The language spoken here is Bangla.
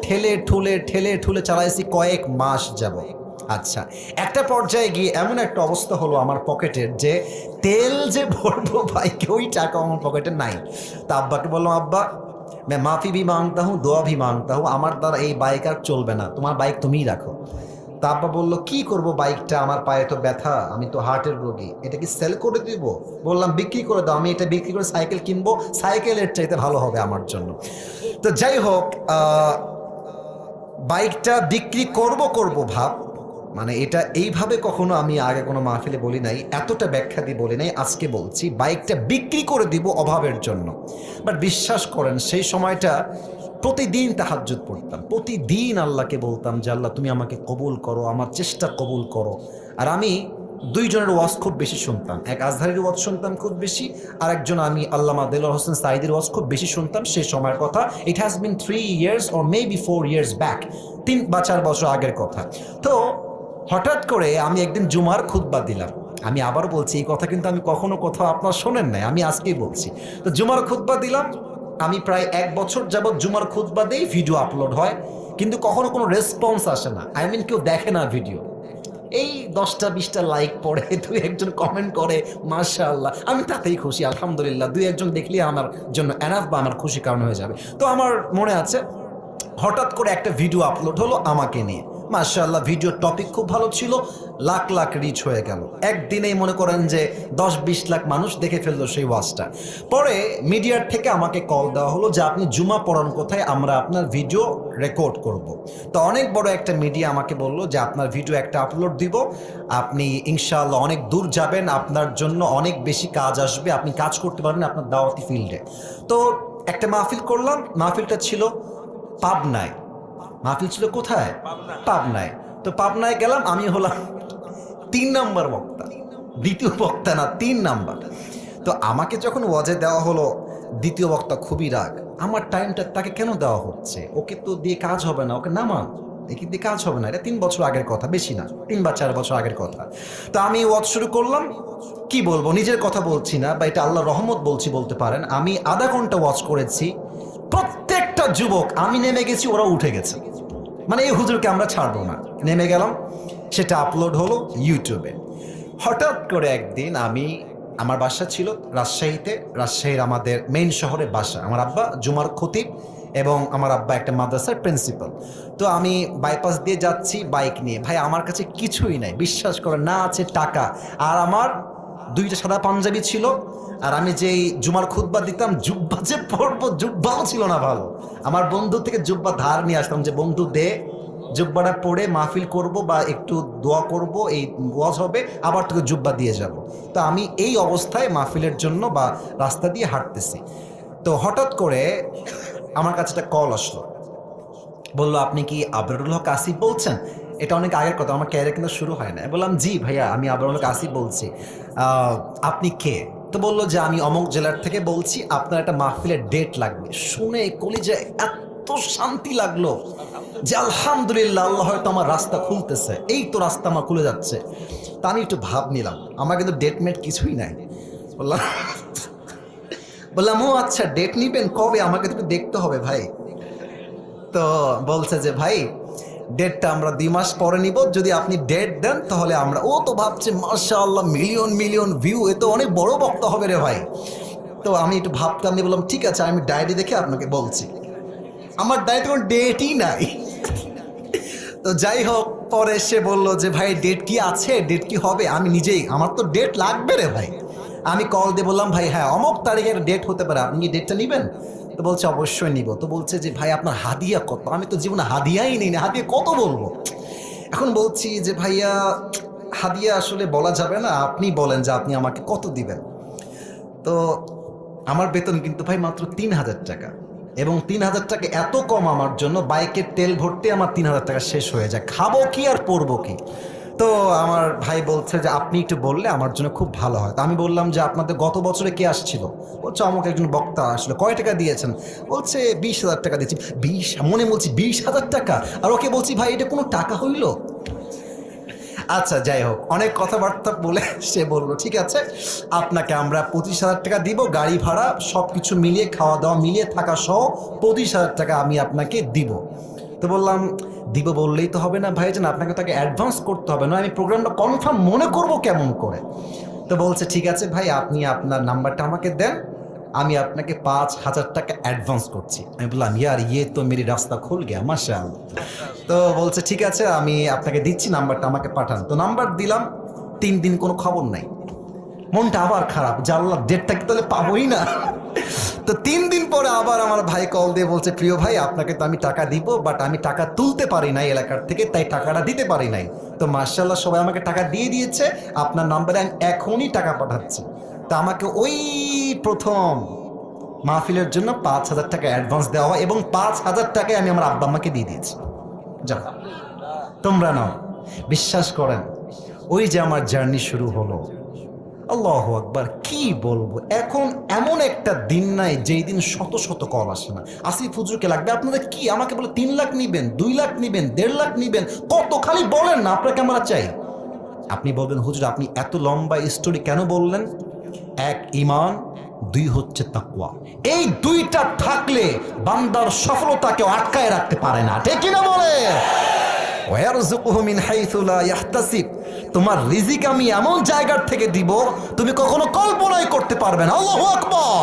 ঠেলে ঠুলে চালাইছি কয়েক মাস যাব। আচ্ছা, একটা পর্যায়ে গিয়ে এমন একটা অবস্থা হলো আমার পকেটের, যে তেল যে ভরবো বাইকে ওই টাকা আমার পকেটে নাই। তা আব্বাকে বললাম, আব্বা मैं माफ़ी भी मांगता हूँ, দোয়া भी मांगता हूँ, আমার দ্বারা এই বাইক আর চলবে না, তোমার বাইক তুমিই রাখো। তা আব্বা বললো, কি করব বাইকটা, আমার পায়ে তো ব্যথা, আমি তো হার্টের রোগী, এটা কি সেল করে দিব? বললাম, বিক্রি করে দাও, আমি এটা বিক্রি করে সাইকেল কিনবো, সাইকেলের চাইতে ভালো হবে আমার জন্য। তো যাই হোক, বাইকটা বিক্রি করব ভাব, মানে এটা এইভাবে কখনো আমি আগে কোনো মাহফিলে বলি নাই, এতটা ব্যাখ্যা দিয়ে বলি নাই, আজকে বলছি বাইকটা বিক্রি করে দিব অভাবের জন্য। বাট বিশ্বাস করেন সেই সময়টা প্রতিদিন তাহাজ্জুদ পড়তাম, প্রতিদিন আল্লাহকে বলতাম যে আল্লাহ তুমি আমাকে কবুল করো, আমার চেষ্টা কবুল করো। আর আমি দুইজনের ওয়াজ খুব বেশি শুনতাম, এক আজহারির ওয়াজ শুনতাম খুব বেশি, আর একজন আমি আল্লামা দেলোয়ার হোসেন সাঈদীর ওয়াজ খুব বেশি শুনতাম সেই সময়ের কথা। It has been 3 years or maybe 4 years back, 3 বা 4 বছর আগের কথা। তো হঠাৎ করে আমি একদিন জুমার খুতবা দিলাম, আমি আবার বলছি এই কথা কিন্তু আমি কখনো কোথাও আপনার শোনেন নাই, আমি আজকেই বলছি। তো জুমার খুতবা দিলাম, আমি প্রায় 1 বছর যাবৎ জুমার খুতবা দেই, ভিডিও আপলোড হয়, কিন্তু কখনো কোনো রেসপন্স আসে না, আই মিন কেউ দেখে না ভিডিও। এই 10টা 20টা লাইক পড়ে, দুই একজন কমেন্ট করে মাশাআল্লাহ, আমি তাতেই খুশি, আলহামদুলিল্লাহ, দুই একজন দেখলে আমার জন্য এনাফ বা আমার খুশি কারণ হয়ে যাবে। তো আমার মনে আছে হঠাৎ করে একটা ভিডিও আপলোড হলো আমাকে নিয়ে, মাশাআল্লাহ ভিডিওর টপিক খুব ভালো ছিল, লাখ লাখ রিচ হয়ে গেল, একদিনেই মনে করেন যে 10-20 লাখ মানুষ দেখে ফেললো সেই ওয়াজটা। পরে মিডিয়ার থেকে আমাকে কল দেওয়া হলো যে আপনি জুমা পড়ান কোথায়, আমরা আপনার ভিডিও রেকর্ড করব। তো অনেক বড় একটা মিডিয়া আমাকে বললো যে আপনার ভিডিও একটা আপলোড দিব, আপনি ইনশাআল্লাহ অনেক দূর যাবেন, আপনার জন্য অনেক বেশি কাজ আসবে, আপনি কাজ করতে পারবেন আপনার দাওয়াতি ফিল্ডে। তো একটা মাহফিল করলাম, মাহফিলটা ছিল পাবনায়। মাহফিল ছিল কোথায়? পাবনায়। তো পাবনায় গেলাম, আমি হলাম 3 নম্বর বক্তা, দ্বিতীয় বক্তা না, 3 নাম্বার। তো আমাকে যখন ওয়াজে দেওয়া হলো, দ্বিতীয় বক্তা খুবই রাগ, আমার টাইমটা তাকে কেন দেওয়া হচ্ছে, ওকে তো দিয়ে কাজ হবে না, ওকে নামান, একে দিয়ে কাজ হবে না, এটা 3 বছর আগের কথা, বেশি না, 3 বা 4 বছর আগের কথা। তো আমি ওয়াজ শুরু করলাম, কি বলবো, নিজের কথা বলছি না, বা এটা আল্লাহর রহমত বলছি বলতে পারেন, আমি আধা ঘন্টা ওয়াজ করেছি, প্রত্যেকটা যুবক, আমি নেমে গেছি ওরা উঠে গেছে, মানে এই হুজুরকে আমরা ছাড়বো না, নেমে গেলাম, সেটা আপলোড হলো ইউটিউবে। হঠাৎ করে একদিন আমার বাসা ছিল রাজশাহীতে, রাজশাহীর আমাদের মেইন শহরে বাসা, আমার আব্বা জুমার খতিব এবং আমার আব্বা একটা মাদ্রাসার প্রিন্সিপাল। তো আমি বাইপাস দিয়ে যাচ্ছি বাইক নিয়ে, ভাই আমার কাছে কিছুই নাই, বিশ্বাস করে না আছে টাকা, আর আমার 2টা সাদা পাঞ্জাবি ছিল, আর আমি যেই জুমার খুতবা দিতাম, জুব্বা যে পরবো, জুব্বাও ছিল না ভালো, আমার বন্ধু থেকে জুব্বা ধার নিয়ে আসতাম, যে বন্ধু দে, জুব্বাটা পরে মাহফিল করব বা একটু দোয়া করব, এই ওয়াজ হবে, আবার তোকে জুব্বা দিয়ে যাব। তো আমি এই অবস্থায় মাহফিলের জন্য বা রাস্তা দিয়ে হাঁটতেছি, তো হঠাৎ করে আমার কাছে একটা কল আসলো, বললো আপনি কি আবরারুল হক আসিফ বলছেন? এটা অনেক আগের কথা, আমার ক্যারিয়ার কিন্তু শুরু হয় না। বললাম জি ভাইয়া, আমি আবরারুল হক আসিফ বলছি। আপনি কে? তো বললো যে আমি অমুক জেলার থেকে বলছি, আপনার একটা মাহফিলের ডেট লাগবে। শুনে কলিজায় এত শান্তি লাগলো যে আলহামদুলিল্লাহ, আল্লাহ হয়তো আমার রাস্তা খুলতেছে, এই তো রাস্তা আমার খুলে যাচ্ছে। তা আমি একটু ভাব নিলাম, আমার কিন্তু ডেট মেট কিছুই নাই। বললাম বললাম ও আচ্ছা, ডেট নিবেন কবে, আমাকে তো একটু দেখতে হবে ভাই। তো বলছে যে ভাই ডেটটা আমরা 2 মাস পরে নিব, যদি আপনি ডেট দেন তাহলে আমরা, ও তো ভাবছে মাশাআল্লাহ মিলিয়ন মিলিয়ন ভিউ, এ তো অনেক বড় বক্তা হবে রে ভাই। তো আমি একটু ভাবতাম, আমি বললাম ঠিক আছে, আমি ডায়েরি দেখে আপনাকে বলছি। আমার ডায়েরিতে কোনো ডেটই নাই। তো যাই হোক, পরে সে বললো যে ভাই ডেট কি আছে, ডেট কি হবে, আমি নিজেই, আমার তো ডেট লাগবে রে ভাই। আমি কল দিয়ে বললাম ভাই হ্যাঁ অমুক তারিখের ডেট হতে পারে, আপনি কি ডেটটা নেবেন? তো বলছে অবশ্যই নিব। তো বলছে যে ভাই আপনার হাদিয়া কত? আমি তো জীবনে হাদিয়াই নেই না, হাদিয়া কত বলবো। এখন বলছি যে ভাইয়া হাদিয়া আসলে বলা যাবে না, আপনি বলেন যে আপনি আমাকে কত দিবেন। তো আমার বেতন কিন্তু ভাই মাত্র 3,000 টাকা, এবং 3,000 টাকা এত কম আমার জন্য, বাইকের তেল ভরতে আমার 3,000 টাকা শেষ হয়ে যায়, খাবো কি আর পরবো কি। তো আমার ভাই বলছে যে আপনি একটু বললে আমার জন্য খুব ভালো হয়। তো আমি বললাম যে আপনাদের গত বছরে কে আসছিল? বলছে আমাকে একজন বক্তা আসলো। কয় টাকা দিয়েছেন? বলছে 20,000 টাকা দিয়েছি। 20, মনে বলছি 20,000 টাকা, আর ওকে বলছি ভাই এটা কোনো টাকা হইল? আচ্ছা যাই হোক, অনেক কথাবার্তা বলে সে বললো ঠিক আছে, আপনাকে আমরা 25,000 টাকা দিব, গাড়ি ভাড়া সব কিছু মিলিয়ে, খাওয়া দাওয়া মিলিয়ে, থাকা সহ 25,000 টাকা আমি আপনাকে দিব। তো বললাম দিব বললেই তো হবে না ভাইজান, আপনাকে তাকে অ্যাডভান্স করতে হবে না, আমি প্রোগ্রামটা কনফার্ম মনে করব কেমন করে। তো বলছে ঠিক আছে ভাই, আপনি আপনার নাম্বারটা আমাকে দেন, আমি আপনাকে 5,000 টাকা অ্যাডভান্স করছি। আমি বললাম ইয়ার ইয়ে তো মেরি রাস্তা খুল গিয়া মাশাআল্লাহ। তো বলছে ঠিক আছে আমি আপনাকে দিচ্ছি, নাম্বারটা আমাকে পাঠান। তো নাম্বার দিলাম, 3 দিন কোনো খবর নাই। মনটা আবার খারাপ, জানলাম ডেটটা কি তাহলে পাবোই না। তো 3 দিন পরে আবার আমার ভাই কল দিয়ে বলছে প্রিয় ভাই আপনাকে তো আমি টাকা দিব, বাট আমি টাকা তুলতে পারি নাই এলাকার থেকে, তাই টাকাটা দিতে পারি নাই। তো মার্শাল্লাহ সবাই আমাকে টাকা দিয়ে দিয়েছে, আপনার নাম্বারে আমি এখনই টাকা পাঠাচ্ছি। তা আমাকে ওই প্রথম মাহফিলের জন্য 5,000 টাকা অ্যাডভান্স দেওয়া হয় এবং 5,000 টাকায় আমি আমার আব্বা আম্মাকে দিয়ে দিয়েছি। যাও তোমরা নাও। বিশ্বাস করেন ওই যে আমার জার্নি শুরু হলো, আল্লাহু আকবার, কি বলবো। এখন এমন একটা দিন নাই যেই দিন শত শত কল আসে না, আসিফ হুজুরকে লাগবে আপনাদের কি, আমাকে বলে 3 লাখ নিবেন, 2 লাখ নিবেন, 1.5 লাখ নিবেন, কত খালি বলেন না আপনাকে আমরা চাই। আপনি বলবেন হুজুর আপনি এত লম্বা স্টোরি কেন বললেন? 1 ঈমান, 2 হচ্ছে তাকওয়া। এই 2টা থাকলে বান্দার সফলতাকেও আটকায় রাখতে পারে না, ঠিক কিনা বলে? ওয়ারযুকুহু মিন হাইসু লা ইয়াহতাসিব, তোমার রিজিক আমি এমন জায়গার থেকে দিব তুমি কখনো কল্পনাই করতে পারবে না। আল্লাহু আকবার।